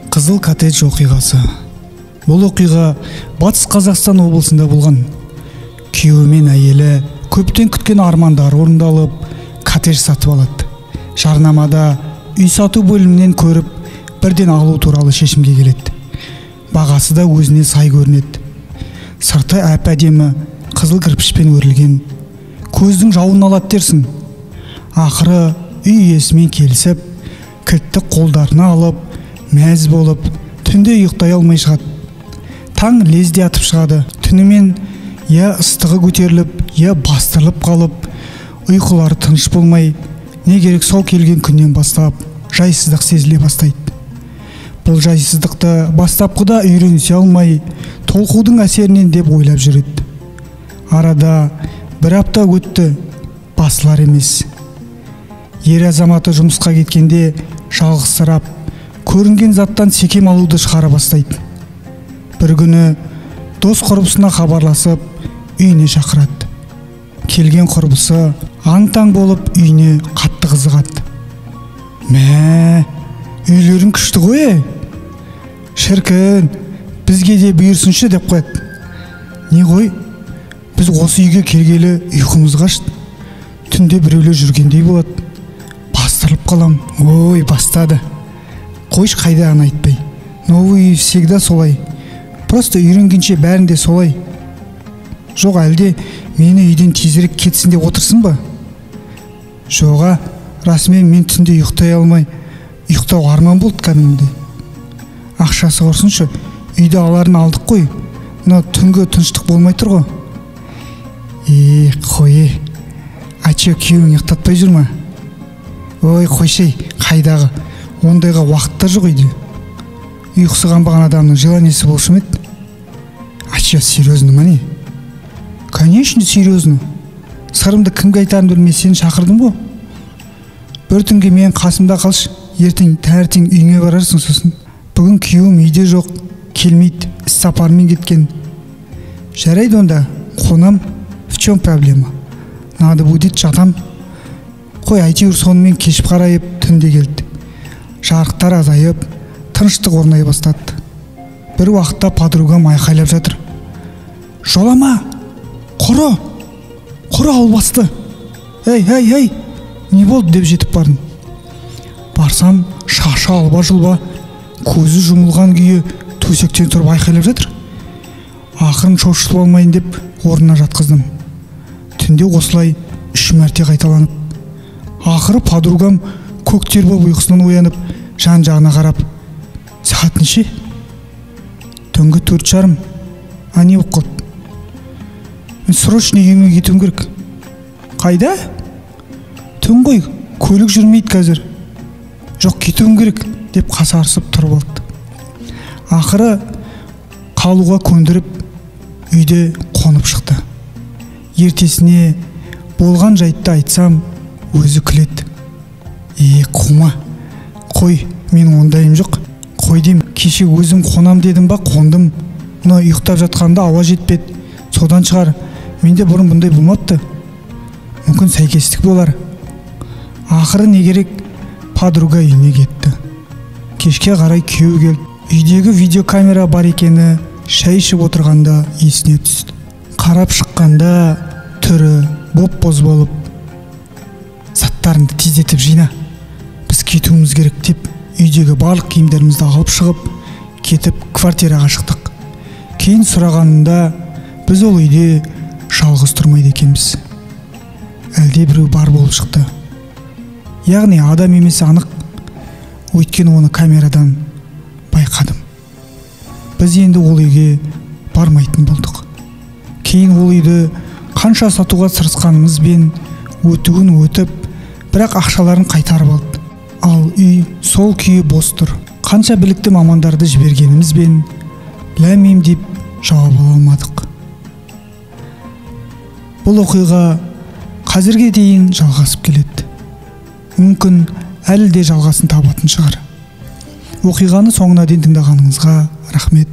Қызыл коттедж оқиғасы. Бұл оқиға Батыс Қазақстан облысында болған. Күйеуі мен әйелі көптен күткен армандары орындалып, коттедж сатып алады. Жарнамада үй сату бөлімінен көріп, бірден алу туралы шешімге келеді. Бағасы да өзіне сай көрінеді. Сырты әп-әдемі қызыл кірпішпен өрілген. Көздің жауын алады дерсің. Ақыры үй иесімен келісіп, кілтті қолдарына алып, мәз болып, түнде ұйықтай алмай шығады. Таң лезде атып шығады. Түнімен я ыстығы көтеріліп, я бастырылып қалып, ұйқылары тыныш болмай, не керек сол келген күннен бастап жайсыздық сезіле бастайды. Бұл жайсыздықты бастапқыда үйренісе алмай, толқудың әсерінен деп ойлап жүреді. Арада бір апта өтті, басылар емес. Ер азаматы жұмысқа кеткенде жалғызсырап, көрінген заттан секем алуды шығара бастайды. Бір күні дос құрбысына хабарласып, үйіне шақырады. Келген құрбысы аң-таң болып үйіне қатты қызығады. Мә, үйлерің күшті ғой. Шіркін, бізге де бұйырсыншы деп қояды. Не ғой, біз осы үйге келгелі ұйқымыз қашты. Түнде біреулер жүргендей болады. Бастырылып қалам. Ой, бастады. Қойш қайдағын айтпай. Новый үй всегда солай. Просто үйренгенше бәрінде солай. Жоқ, әлде мені үйден тезірек кетсін деп отырсын ба? Жоға, расымен мен түнде ұйықтай алмай, ұйықтау арман болды кәдімгідей. Ақшасы құрсыншы, үйді аларын алдық қой. Но түнгі тыныштық болмай тұр ғой. Қойы, ачы күйеуің ұйықтатпай жүр ма? Ой, қойшай, қайдағы, ондайға уақытта жоқ үйде. Ұйқысы қанбаған адамның желаниясы болшы ма еді? Ачы, серьезно ма не? Конечно, серьезно. Сырымды кімге айтарымды білмей сені шақырдым ғой. Бір түнге мен қасымда қалшы, ертең таңертең үйіңе барарсың сосын. Бүгін күйеуім үйде жоқ, келмейді, іс сапармен кеткен. Жарайды онда, қонам, в чем проблема? Надо будет жатам. Қой, әйтеуір сонымен кешіп қарайып, түнде келді. Жарықтар азайып, тыныштық орнай бастады. Бір уақытта подругам айқайлап жатыр. Жолама! Құры! Құры албасты! Ей! Не болды деп жетіп бардым. Барсам, шашы алба-жұлба, көзі жұмылған күйі төсектен тұрып айқайлап жатыр. Ақырын шошытып алмайын деп орнына жатқыздым. Түнде осылай 3 мәрте қайталанып. Ақыры подругам көктер боп ұйқысынан оянып, жан-жағына қарап, сағат неше? Түнгі 4:30. А не болып қалды? Мен срочно үйіме кетуім керек. Қайда? Түн ғой, көлік жүрмейді қазір. Жоқ, кетуім керек деп қасарысып тұрып алды. Ақыры қалуға көндіріп, үйде қонып шықты. Ертесіне болған жайтты айтсам, өзі күледі. Қума, қой, мен ондайым жоқ. Қой дейм, кеше өзім қонам дедім ба, қондым. Но ұйықтап жатқанда ауа жетпеді. Содан шығар, менде бұрын бұндай болмапты. Мүмкін сәйкестік болар. Ақыры не керек, подруга үйіне кетті. Кешке қарай күйеу келді. Үйдегі видеокамера бар екені шай ішіп отырғанда есіне түсті. Қарап шыққанда түрі боп-боз болып, заттарыңды тездетіп жина, біз кетуіміз керек деп, үйдегі барлық киімдерімізді алып шығып, кетіп квартираға шықтық. Кейін сұрағанында біз ол үйде жалғыз тұрмайды екенбіз. Әлде біреу бар болып шықты. Яғни адам емес анық, өйткені оны камерадан байқадым. Біз енді ол үйге бармайтын болдық. Кейін ол үйді қанша сатуға тырысқанымызбен өтуін өтіп, бірақ ақшаларын қайтарып алды. Ал үй сол күйі бос тұр. Қанша білікті мамандарды жібергенімізбен ләм-мим деп жауап ала алмадық. Бұл оқиға қазірге дейін жалғасып келеді. Мүмкін әлі де жалғасын табатын шығар. Оқиғаны соңына дейін тыңдағаныңызға рахмет.